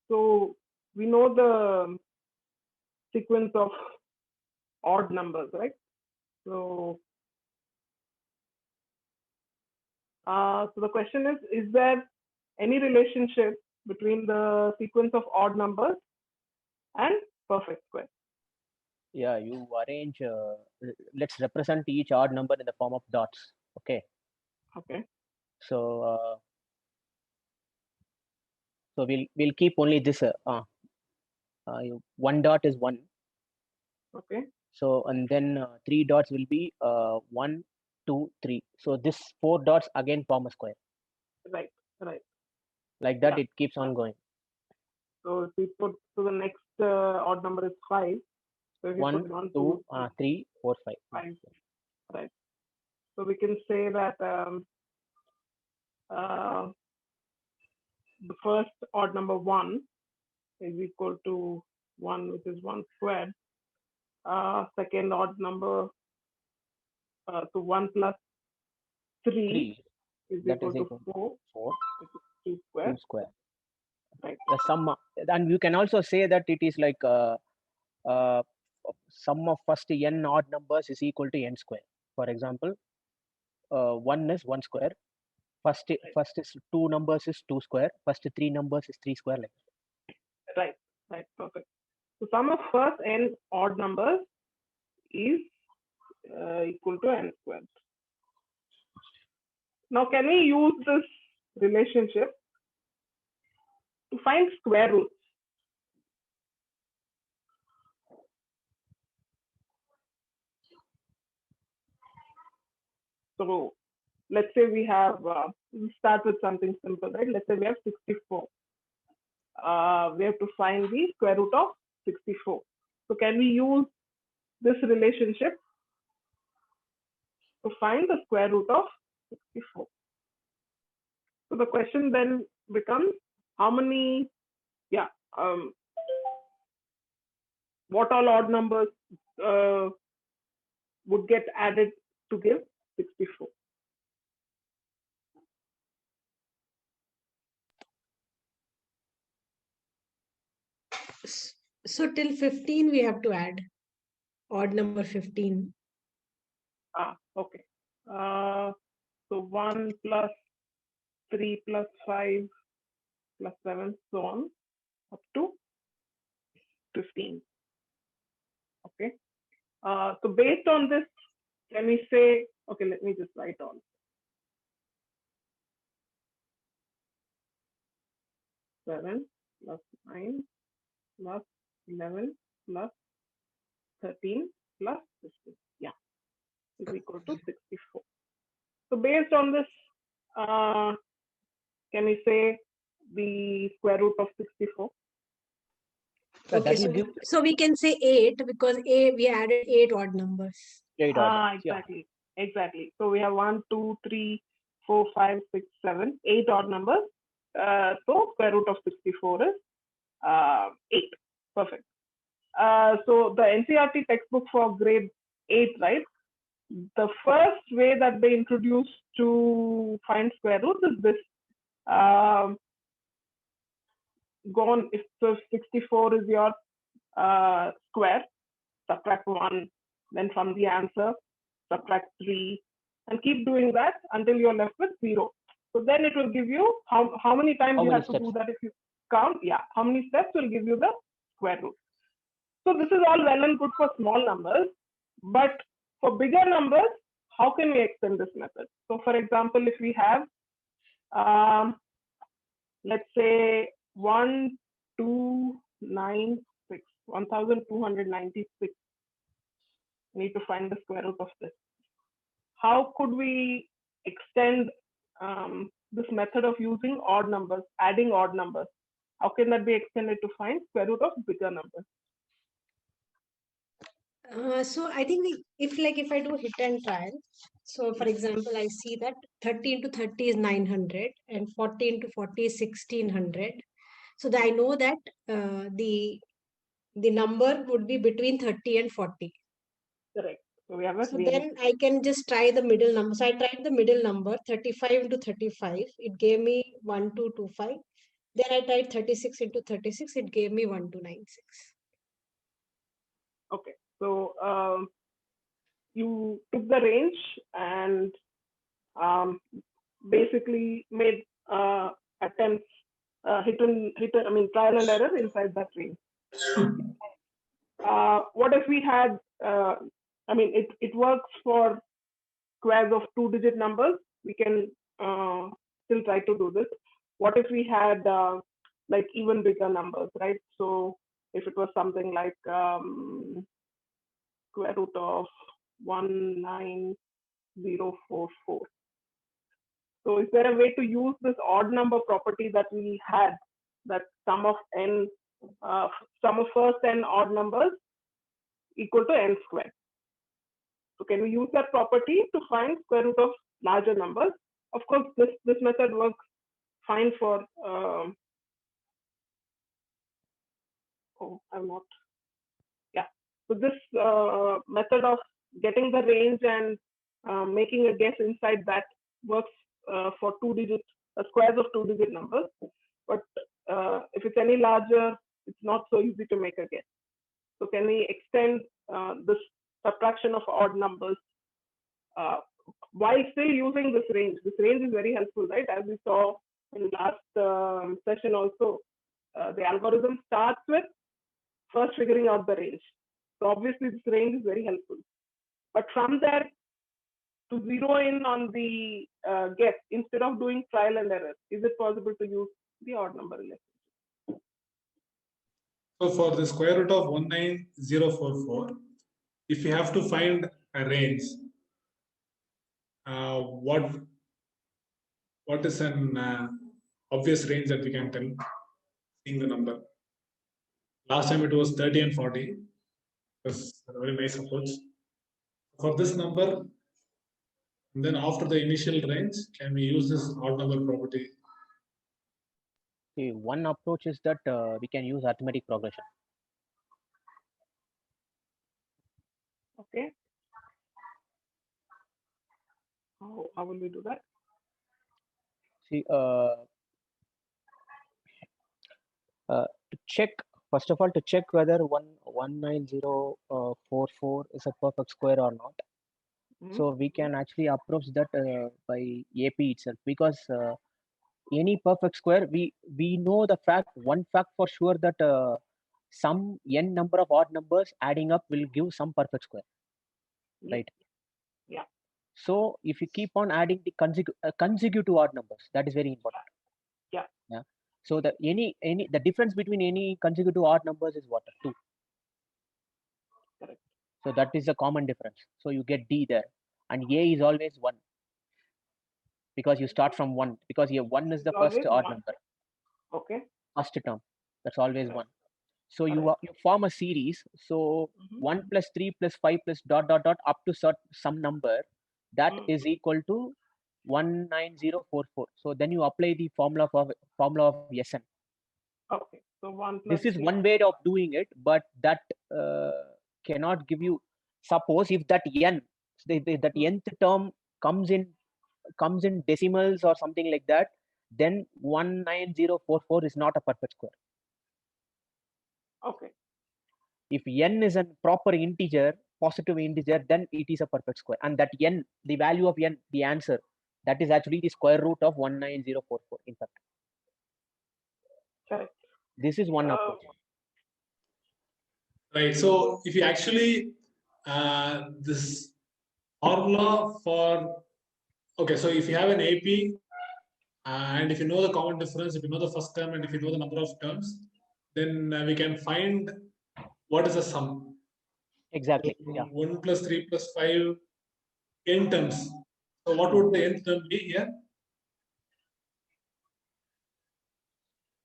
So we know the sequence of odd numbers, right? So, so the question is there any relationship between the sequence of odd numbers and perfect square? Yeah, you arrange. Let's represent each odd number in the form of dots. Okay. Okay. So we'll keep only this. One dot is one. Okay. So and then three dots will be 1, 2, 3. So this four dots again form a square. Right. Right. Like that, Yeah. it keeps on going. So if we put, so the next odd number is 5. So if you 1, put 1, 2, 2, 3, 4, 5. 5, right? So we can say that uh, the first odd number 1 is equal to 1, which is 1 squared. Second odd number, so 1 plus 3 3. is That equal is to equal to 4, 4, which is 2 2 squared, square. right? The sum, and you can also say that it is like uh, sum of first n odd numbers is equal to n square. For example, 1 is 1 square. First is two numbers is 2 square. First three numbers is 3 square. Like Right, right, perfect. So sum of first n odd numbers is equal to n squared. Now, can we use this relationship to find square roots? So let's say we have, we start with something simple, right? Let's say we have 64. We have to find the square root of 64. So can we use this relationship to find the square root of 64? So the question then becomes, how many, yeah, what all odd numbers would get added to give 64? So till 15 we have to add odd number 15. Okay. So 1 plus 3 plus 5 plus 7, so on, up to 15. Okay. So based on this, can we say, okay, let me just write on. Seven plus 9 plus 11 plus 13 plus 15. Yeah, is equal to 64. So based on this, can we say the square root of 64? Okay, so we can say 8 because we added 8 odd numbers. 8 odd numbers. Exactly. Yeah. Exactly. So we have 1, 2, 3, 4, 5, 6, 7, 8 odd numbers. So square root of 64 is 8. Perfect. So the NCERT textbook for grade 8, right? The first way that they introduced to find square roots is this. Gone if so 64 is your square, subtract 1, then from the answer subtract 3, and keep doing that until you're left with 0. So then it will give you how many times you have to do that. If you count, yeah, how many steps will give you the square root. So this is all well and good for small numbers, but for bigger numbers, how can we extend this method? So for example, if we have let's say 1296, 1296. We need to find the square root of this. How could we extend this method of using odd numbers, adding odd numbers? How can that be extended to find square root of bigger numbers? So I think if I do hit and trial, so for example, I see that 30 into 30 is 900 and 40 into 40 is 1600. So I know that the number would be between 30 and 40. Correct. So we have a so then I can just try the middle number. So I tried the middle number, 35 into 35. It gave me 1225. Then I tried 36 into 36. It gave me 1296. Okay, so you took the range and basically made attempts, trial and error inside that range. What if we had, it works for squares of 2-digit numbers. We can still try to do this. What if we had like even bigger numbers, right? So if it was something like square root of 19044. So is there a way to use this odd number property that we had, that sum of first n odd numbers equal to n squared? So can we use that property to find square root of larger numbers? Of course, this method works fine for So this method of getting the range and making a guess inside that works for squares of 2-digit numbers. But if it's any larger, it's not so easy to make a guess. So can we extend this subtraction of odd numbers while still using this range? This range is very helpful, right? As we saw in last session also, the algorithm starts with first figuring out the range. So obviously this range is very helpful. But from there, to zero in on the guess, instead of doing trial and error, is it possible to use the odd number relationship? So for the square root of 19044, if you have to find a range, what is an obvious range that we can tell, seeing the number? Last time it was 30 and 40. That's a very nice approach. For this number, and then after the initial range, can we use this odd number property? See, one approach is that we can use arithmetic progression. Okay. How will we do that? See, to check, first of all, to check whether 19044 is a perfect square or not. Mm-hmm. So we can actually approach that by AP itself, because any perfect square, we know the fact, one fact for sure, that some n number of odd numbers adding up will give some perfect square, right? Yeah. So if you keep on adding the consecutive odd numbers, that is very important. Yeah. So the the difference between any consecutive odd numbers is what? 2. Correct. So that is a common difference. So you get D there, and A is always 1, because you start from 1, because here 1 is the first odd number. Okay. First term, that's always 1. So you form a series. So 1 plus 3 plus 5 plus ... up to some number that is equal to 19044. So then you apply the formula of Sn. Okay. So 1 plus This is one way of doing it, but that cannot give you. Suppose if that n, that nth term comes in decimals or something like that, then 19044 is not a perfect square. Okay. If n is a proper integer, positive integer, then it is a perfect square. And that n, the value of n, the answer, that is actually the square root of 19044, in fact. Correct. This is one approach. Right. So if you actually, this formula for, okay, so if you have an AP, and if you know the common difference, if you know the first term, and if you know the number of terms, then we can find what is the sum. Exactly. So Yeah. 1 plus 3 plus 5, n terms. So what would the nth term be here?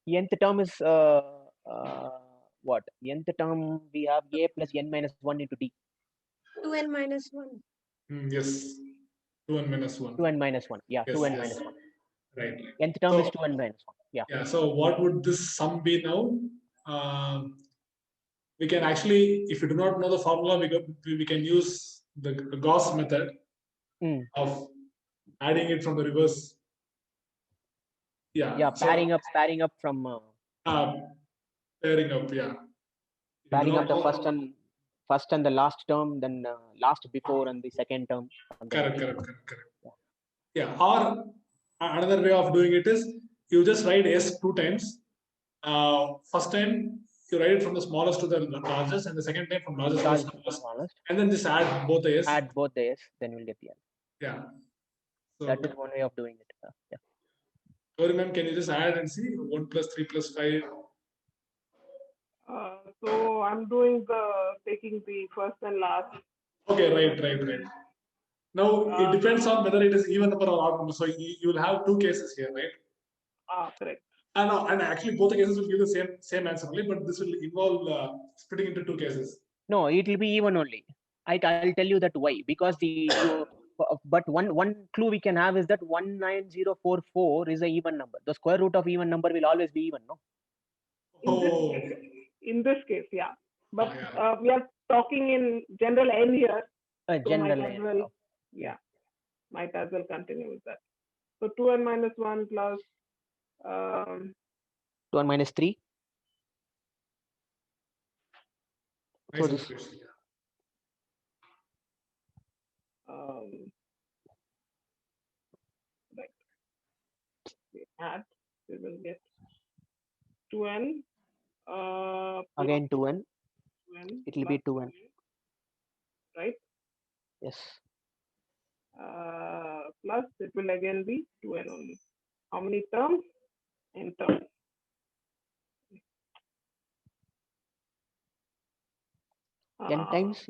Nth term is what? Nth term, we have A plus n minus 1 into D. 2n minus 1. Yes. 2n minus 1. 2n minus 1. Yeah, Yes, 2n yes. minus 1. Right. Nth term So, is 2n minus 1. Yeah. Yeah. So what would this sum be now? We can actually, if you do not know the formula, we can use the Gauss method of adding it from the reverse. Yeah. Yeah, So, pairing up from pairing up. Yeah. You do pairing not up the know- first and the last term, then last before and the second term. Something like Correct. that. Correct. Yeah. Or another way of doing it is you just write S 2 times. First time you write it from the smallest to the largest, and the second time from largest to the Largest to smallest, smallest. and then just add both the S. Add both the S, then we'll get the answer. Yeah. So, That is one way of doing it. Yeah. Gauri ma'am, can you just add and see 1 plus 3 plus 5? So I'm doing taking the first and last. Okay, right. Now it depends on whether it is even number or odd number. So you will have two cases here, right? Correct. And actually both the cases will give the same answer only, but this will involve splitting into two cases. No, it will be even only. I'll tell you that why. Because but one clue we can have is that 19044 is a even number. The square root of even number will always be even, no? In this case, yeah. But yeah. we are talking in general N here. General might as N. well, yeah, might as well continue with that. So 2n minus 1 plus 2n minus 3. Nice So this, observation, yeah. right. We add, we will get 2n. again 2n. 2n It will be 2n. Right? Yes. Plus it will again be 2n only. How many terms? N terms.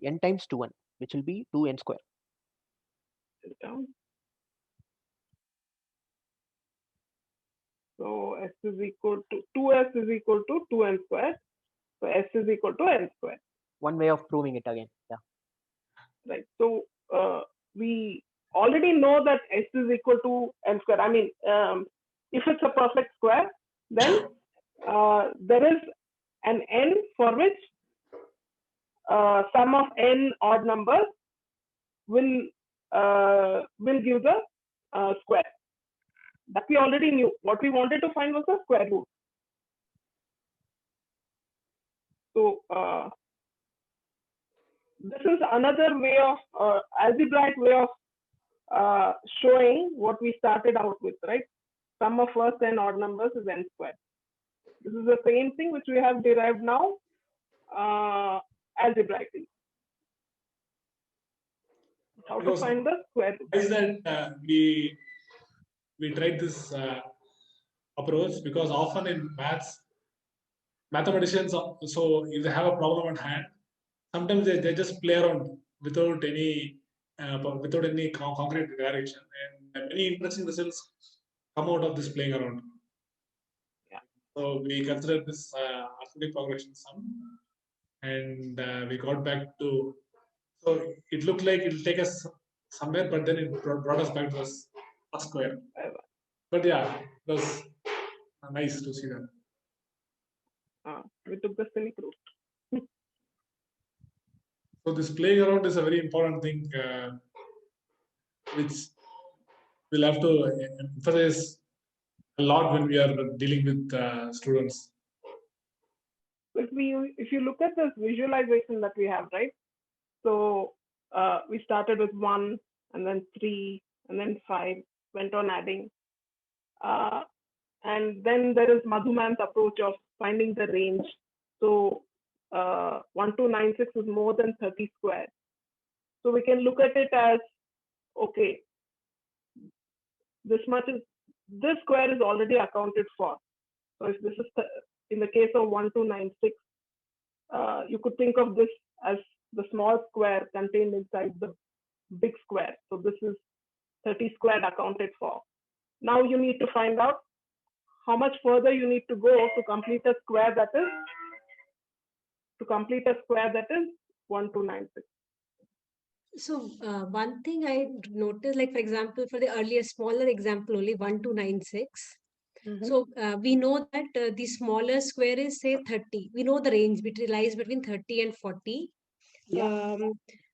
N times 2n, which will be 2n square. Down. So S is equal to 2s is equal to 2n square. So S is equal to n square. One way of proving it again. Yeah. Right. So we already know that S is equal to n square. I mean, if it's a perfect square, then there is an n for which sum of n odd numbers will give the square. That we already knew. What we wanted to find was the square root. So this is another way of algebraic way of showing what we started out with, right? Sum of first n odd numbers is n squared. This is the same thing which we have derived now algebraically. How to find the square root? Is that we tried this approach because often in mathematicians, so if they have a problem at hand, sometimes they just play around without any concrete direction, and many interesting results come out of this playing around. Yeah. So we considered this arithmetic progression sum, and we got back to. So it looked like it will take us somewhere, but then it brought us back to a square. But yeah, it was nice to see that. We took the cynic route. So this playing around is a very important thing, which we'll have to emphasize a lot when we are dealing with students. If you look at this visualization that we have, right? So we started with 1, and then 3, and then 5, went on adding. And then there is Madhuman's approach of finding the range. So 1296 is more than 30 square. So we can look at it as, okay, this square is already accounted for. So if this is in the case of 1296, you could think of this as the small square contained inside the big square. So this is 30 squared accounted for. Now you need to find out how much further you need to go to complete a square that is 1296. So one thing I noticed, like for example, for the earlier smaller example only 1296. So we know that the smaller square is say 30. We know the range lies between 30 and 40. Yeah.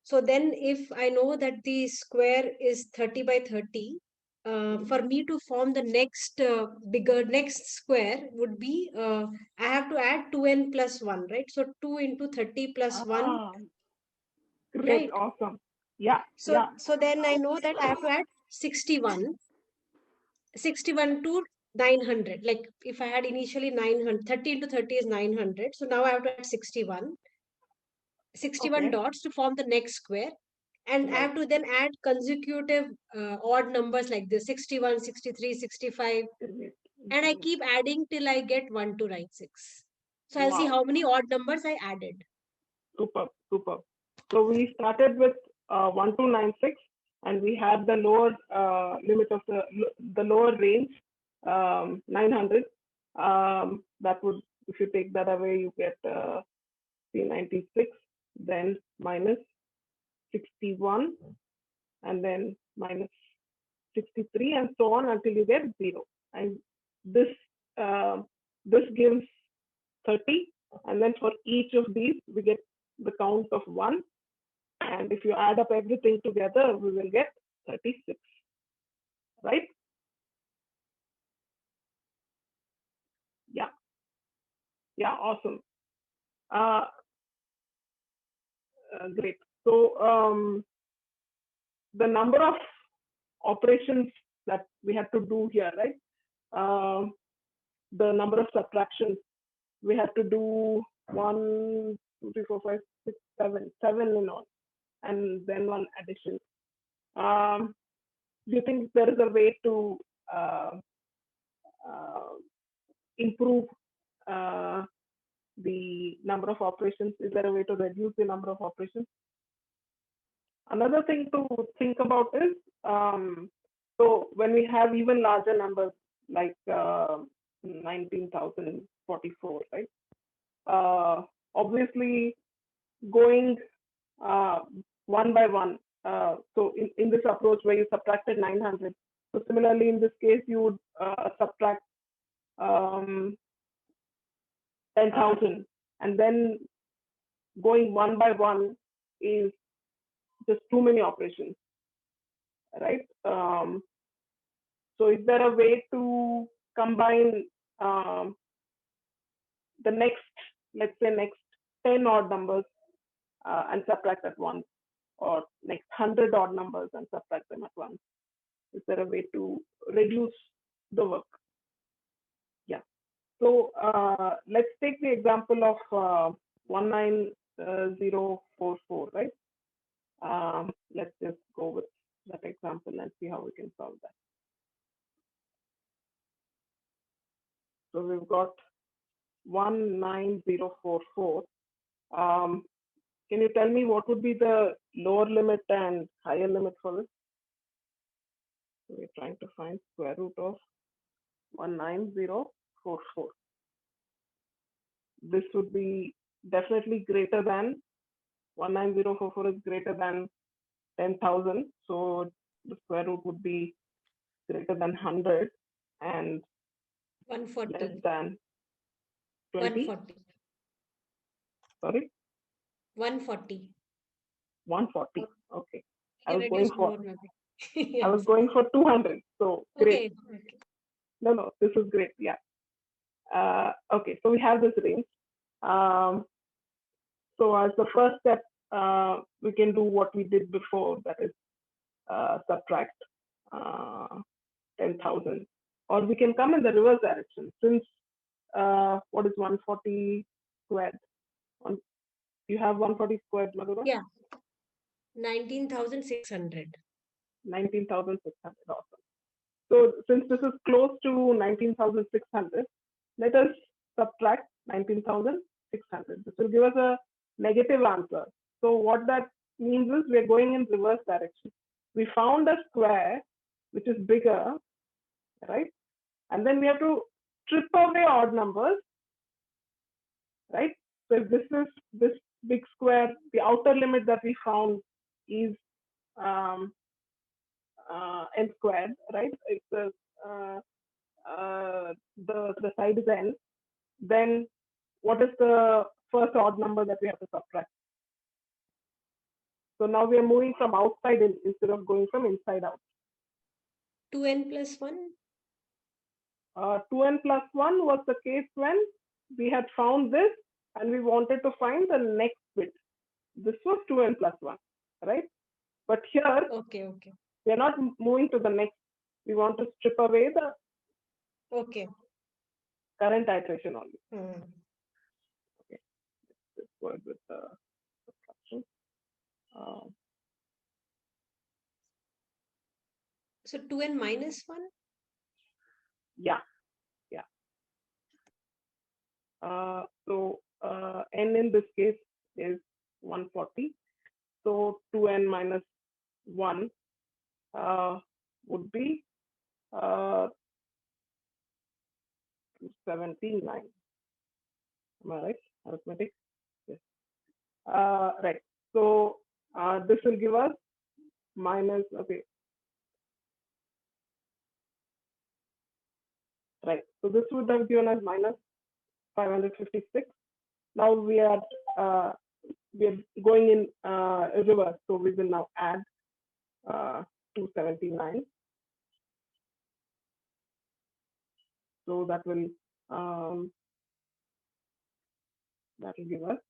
So then if I know that the square is 30 by 30, for me to form the next next square would be, I have to add 2n plus 1, right? So 2 into 30 plus 1, Ah, great, right? awesome. Yeah, So, yeah. so then I know that I have to add 61 to 900. Like if I had initially 900, 30 into 30 is 900. So now I have to add 61 Okay. dots to form the next square. And I Right. have to then add consecutive odd numbers like this, 61, 63, 65. Great. And I Great. keep adding till I get 1 to right 6. So I'll see Wow. how many odd numbers I added. Super, super. So we started with 1296, and we had the lower limit of the lower range, 900. That would, if you take that away, you get 396, then minus 61, and then minus 63, and so on until you get 0. And this this gives 30, and then for each of these we get the count of 1, and if you add up everything together we will get 36, right? Yeah, yeah, awesome. Great. So the number of operations that we have to do here, right? The number of subtractions we have to do, 1, 2, 3, 4, 5, 6, 7 in all, and then one addition. Do you think there is a way to improve the number of operations? Is there a way to reduce the number of operations? Another thing to think about is, so when we have even larger numbers like 19,044, right? Obviously, going one by one. So in this approach where you subtracted 900, so similarly in this case you would subtract 10,000, and then going one by one is just too many operations, right? So is there a way to combine the next, let's say next 10 odd numbers and subtract at once, or next 100 odd numbers and subtract them at once? Is there a way to reduce the work? Yeah. So let's take the example of 19044, right? Let's just go with that example and see how we can solve that. So we've got 19044. Can you tell me what would be the lower limit and higher limit for this? So we're trying to find square root of 19044. This would be definitely greater than 19044 is greater than 10,000. So the square root would be greater than 100 and 140. less than 20. 140. Sorry, 140. 140. Okay. You I can was going reduce for more maybe. I was Yes. going for 200. So great. Okay. No, this is great. Yeah. Okay, so we have this range. So as the first step, we can do what we did before, that is subtract 10,000, or we can come in the reverse direction. Since what is 140 squared? You have 140 squared, Madhura? Yeah. 19,600. 19,600. Awesome. So since this is close to 19,600, let us subtract 19,600. This will give us a negative answer. So what that means is we're going in reverse direction. We found a square which is bigger, right? And then we have to strip away odd numbers, right? So if this is this big square, the outer limit that we found is n squared, right? It's the side is n. Then what is the first odd number that we have to subtract? So now we are moving from outside in instead of going from inside out. 2n plus 1? 2n plus 1 was the case when we had found this and we wanted to find the next bit. This was 2n plus 1, right? But here, Okay. we are not moving to the next. We want to strip away the Okay. current iteration only. Let's go ahead with the subtraction. So 2n minus 1? Yeah. So n in this case is 140. So 2n minus 1 would be 279. Am I right? Arithmetic? Yes. Right. So this will give us minus, okay. Right. So this would have given us minus 556. Now we are going in reverse. So we will now add 279. So that will give us,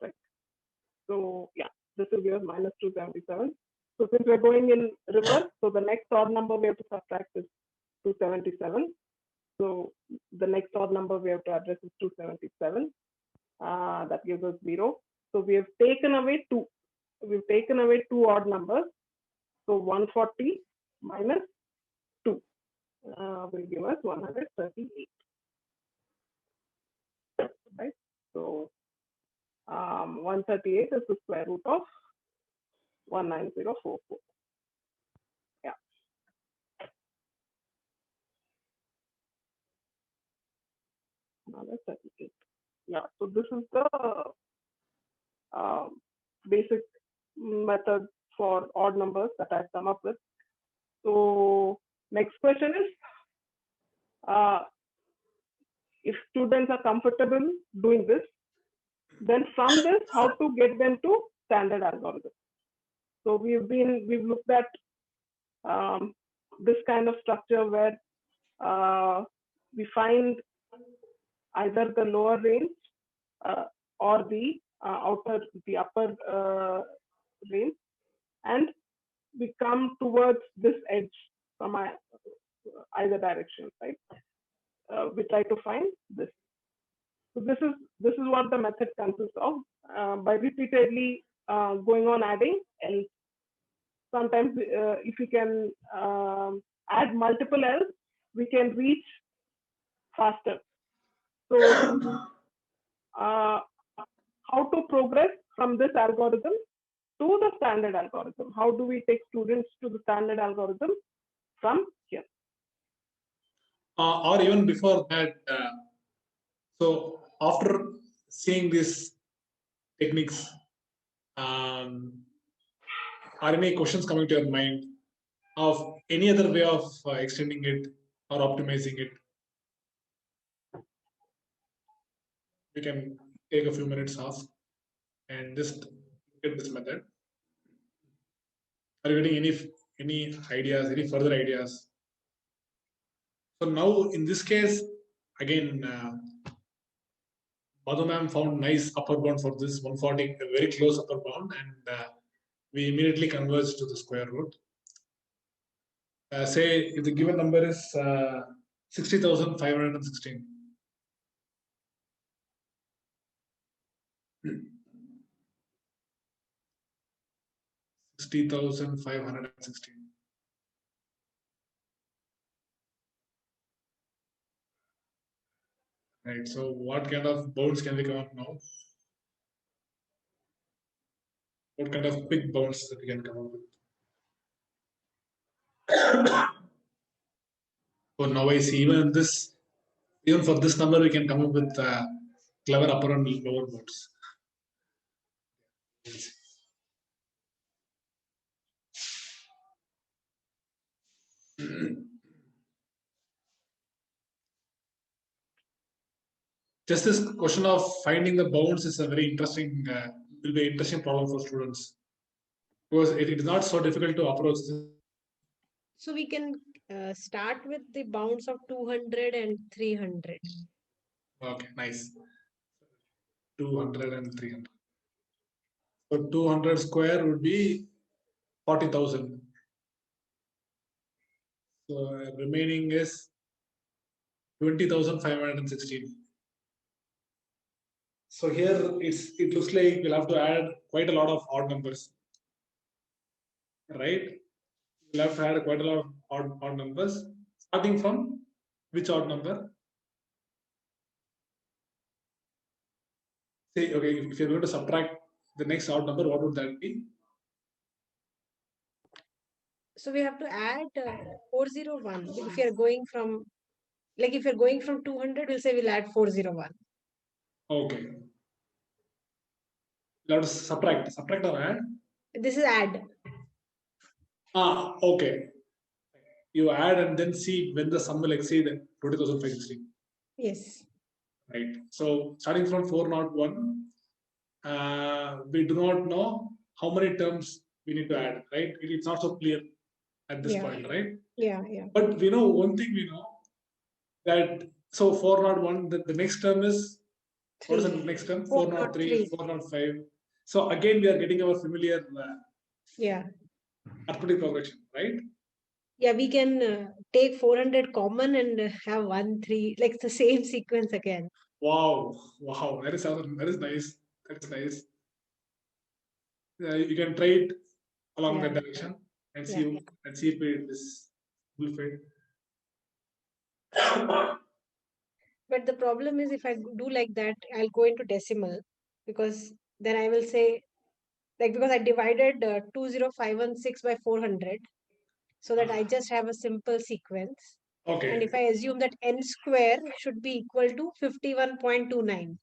right. So yeah, this will give us minus 277. So since we're going in reverse, so the next odd number we have to subtract is 277. So the next odd number we have to address is 277. That gives us 0. So we have taken away 2. We've taken away 2 odd numbers. So 140 minus 2 will give us 138. Right. So 138 is the square root of 19044. Yeah. Another 38. Yeah. So this is the basic method for odd numbers that I've come up with. So next question is, if students are comfortable doing this, then from this, how to get them to standard algorithm. So we've looked at this kind of structure where we find either the lower range or the upper range, and we come towards this edge from either direction, right? We try to find this. So this is what the method consists of. By repeatedly going on adding L. Sometimes if we can add multiple L's, we can reach faster. So how to progress from this algorithm to the standard algorithm? How do we take students to the standard algorithm from here? Or even before that, so after seeing these techniques, are any questions coming to your mind of any other way of extending it or optimizing it? We can take a few minutes off and just get this method. Are you getting any ideas, any further ideas? So now in this case, again, Madhu ma'am found nice upper bound for this 140, a very close upper bound, and we immediately converge to the square root. Say if the given number is 60,516. $60,516. Right. So what kind of bounds can we come up now? What kind of quick bounds that we can come up with? So now I see even for this number we can come up with clever upper and lower bounds. Just this question of finding the bounds is a very interesting, will be an interesting problem for students, because it is not so difficult to approach this. So we can start with the bounds of 200 and 300. Okay, nice. 200 and 300. So 200 square would be 40,000. So remaining is 20,516. So here it looks like we'll have to add quite a lot of odd numbers, right? We'll have to add quite a lot of odd numbers. Starting from which odd number? Say, okay, if you're going to subtract the next odd number, what would that be? So we have to add 401. If you're going from, like if you're going from 200, we'll say we'll add 401. Okay. We'll have to subtract or add? This is add. Okay. You add and then see when the sum will exceed 20,516. Yes. Right. So starting from 401, we do not know how many terms we need to add, right? It's not so clear at this point, right? Yeah. But we know one thing, we know that, so 401, the next term is, what is the next term? 403, 405. So again, we are getting our familiar arithmetic progression, right? Yeah, we can take 400 common and have 1, 3, like the same sequence again. Wow, that is nice. That is nice. You can try it along that direction and see if it is fulfilled. But the problem is if I do like that, I'll go into decimal, because then I will say, like, because I divided 20516 by 400, so that I just have a simple sequence. Okay. And if I assume that n square should be equal to 51.29,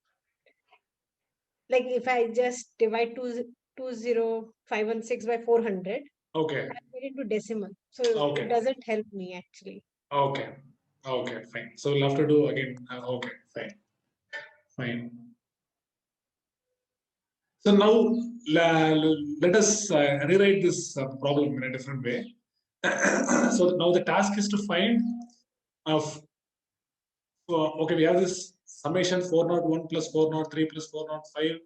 like if I just divide 20516 by 400, okay, I get into decimal. So okay, it doesn't help me actually. Okay. Okay, fine. So we'll have to do again. Okay, fine. So now let us rewrite this problem in a different way. So now the task is to find okay, we have this summation 401 plus 403 plus 405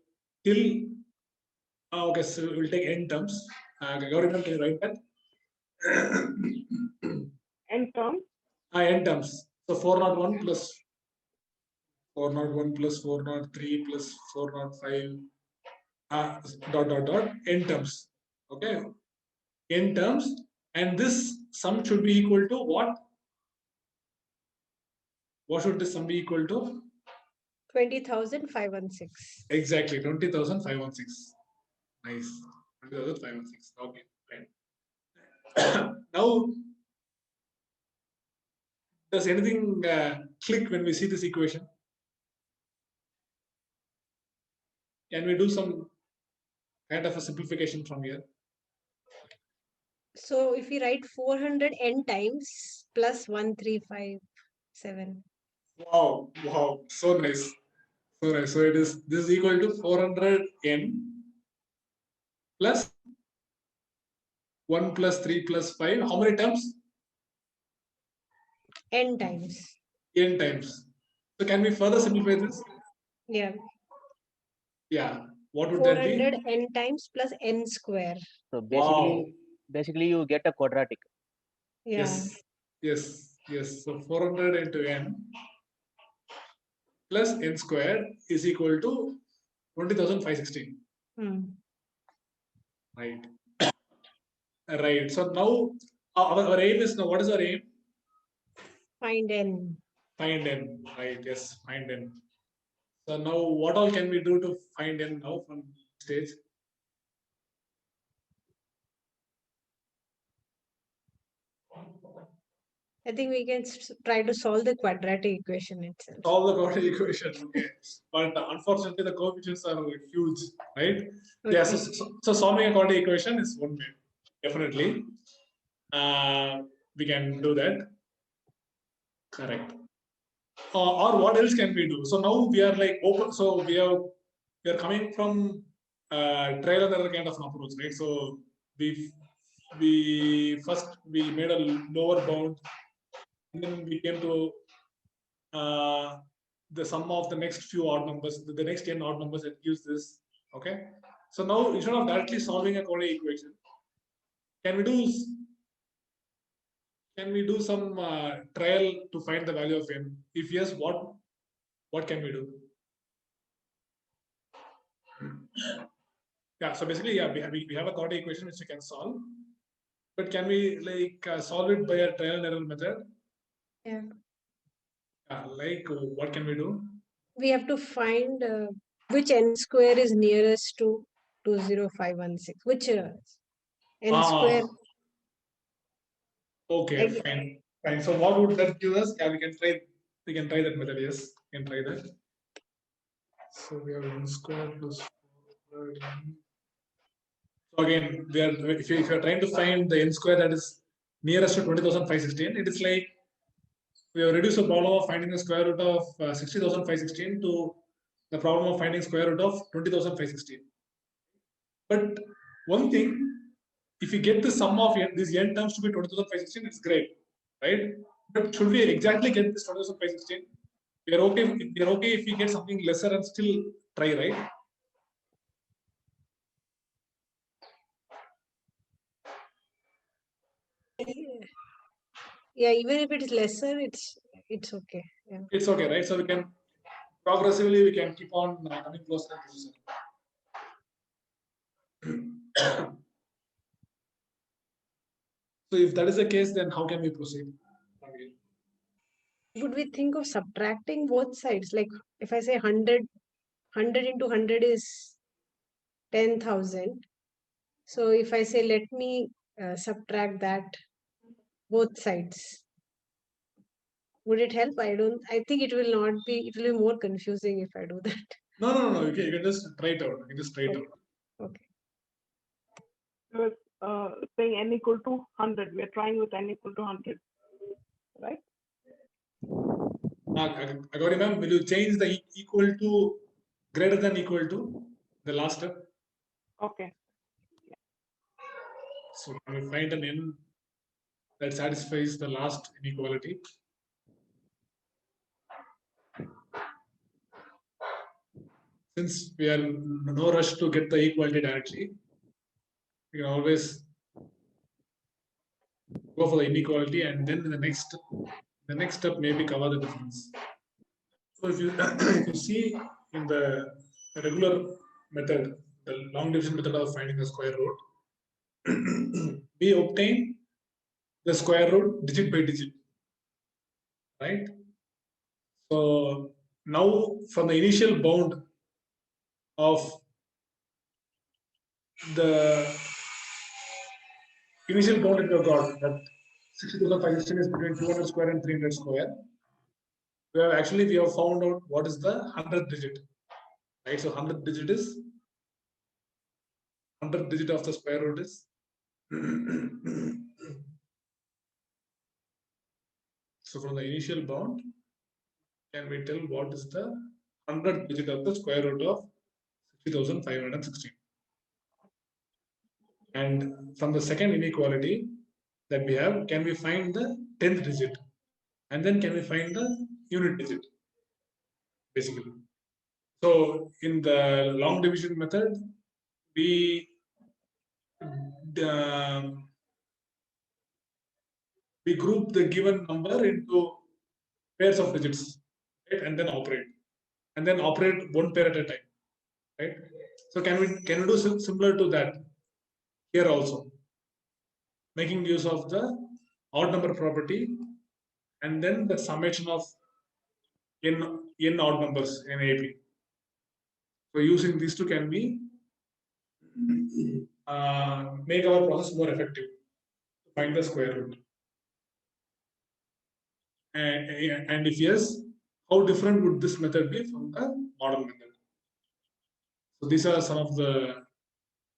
till okay, so we'll take n terms. Gauriman, can you write that? N terms? N terms. So 401 plus 403 plus 405 dot n terms. Okay, n terms, and this sum should be equal to what? What should this sum be equal to? 20,516. Exactly, 20,516. Nice, 20,516. Okay, fine. Now, does anything click when we see this equation? Can we do some kind of a simplification from here? So if we write 400 n times plus 1357. Wow, so nice. So nice. So this is equal to 400 n plus 1 plus 3 plus 5. How many times? N times. N times. So can we further simplify this? Yeah. Yeah. What would that be? 400 n times plus n square. So basically you get a quadratic. Yeah. Yes. So 400 into n plus n squared is equal to 20,516. Right. Right. So now our aim is now, what is our aim? Find n. Find n. Right. Yes. Find n. So now what all can we do to find n now from stage? I think we can try to solve the quadratic equation itself. Solve the quadratic equation, okay. But unfortunately, the coefficients are huge, right? Okay. Yeah, so solving a quadratic equation is one way, definitely. We can do that. Correct. Or what else can we do? So now we are like open. So we are coming from trial and error kind of an approach, right? So we we made a lower bound, and then we came to the sum of the next few odd numbers, the next n odd numbers that gives this. Okay. So now instead of directly solving a coordinate equation, can we do some trial to find the value of n? If yes, what can we do? Yeah, so basically, yeah, we have a coordinate equation which we can solve, but can we solve it by a trial and error method? Yeah. What can we do? We have to find which n square is nearest to 20516. Which n square? Okay, fine. So what would that give us? Yeah, we can try that method. Yes, we can try that. So we have n square plus 4. So again, if you are trying to find the n square that is nearest to 20,516, it is like we have reduced the problem of finding the square root of 60,516 to the problem of finding square root of 20,516. But one thing, if you get the sum of these n terms to be 20,516, it's great, right? But should we exactly get this 20,516? We are okay if we get something lesser and still try, right? Yeah, even if it is lesser, it's okay. Yeah. It's okay, right? So we can progressively keep on coming closer and closer. So if that is the case, then how can we proceed? Would we think of subtracting both sides? Like if I say 100 into 100 is 10,000. So if I say, let me subtract that both sides, would it help? I think it will not be, it will be more confusing if I do that. No. You can just try it out. You can just try it out. Okay. So saying n equal to 100. We are trying with n equal to 100, right? Agori ma'am, will you change the equal to greater than equal to the last step? Okay. So can we find an n that satisfies the last inequality? Since we are in no rush to get the equality directly, we can always go for the inequality, and then the next step maybe cover the difference. So if you if you see in the regular method, the long division method of finding the square root, we obtain the square root digit by digit, right? So now from the initial bound of the initial bound that we have got, that 60,516 is between 200 square and 300 square. We have found out what is the 100th digit, right? So 100th digit is 100th digit of the square root is so from the initial bound, can we tell what is the 100th digit of the square root of 60,516? And from the second inequality that we have, can we find the 10th digit? And then can we find the unit digit, basically? So in the long division method, we group the given number into pairs of digits, right? And then operate one pair at a time, right? So can we do similar to that here also, making use of the odd number property and then the summation of n odd numbers in AP. So using these two, can we make our process more effective to find the square root? And if yes, how different would this method be from the modern method? So these are some of the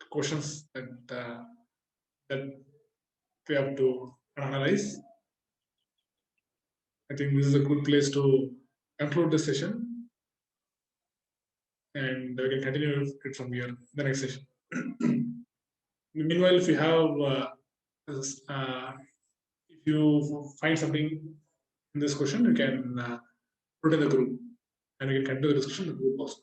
questions that we have to analyze. I think this is a good place to conclude the session, and we can continue it from here in the next session. Meanwhile, if you have if you find something in this question, you can put in the group and we can continue the discussion in the group also.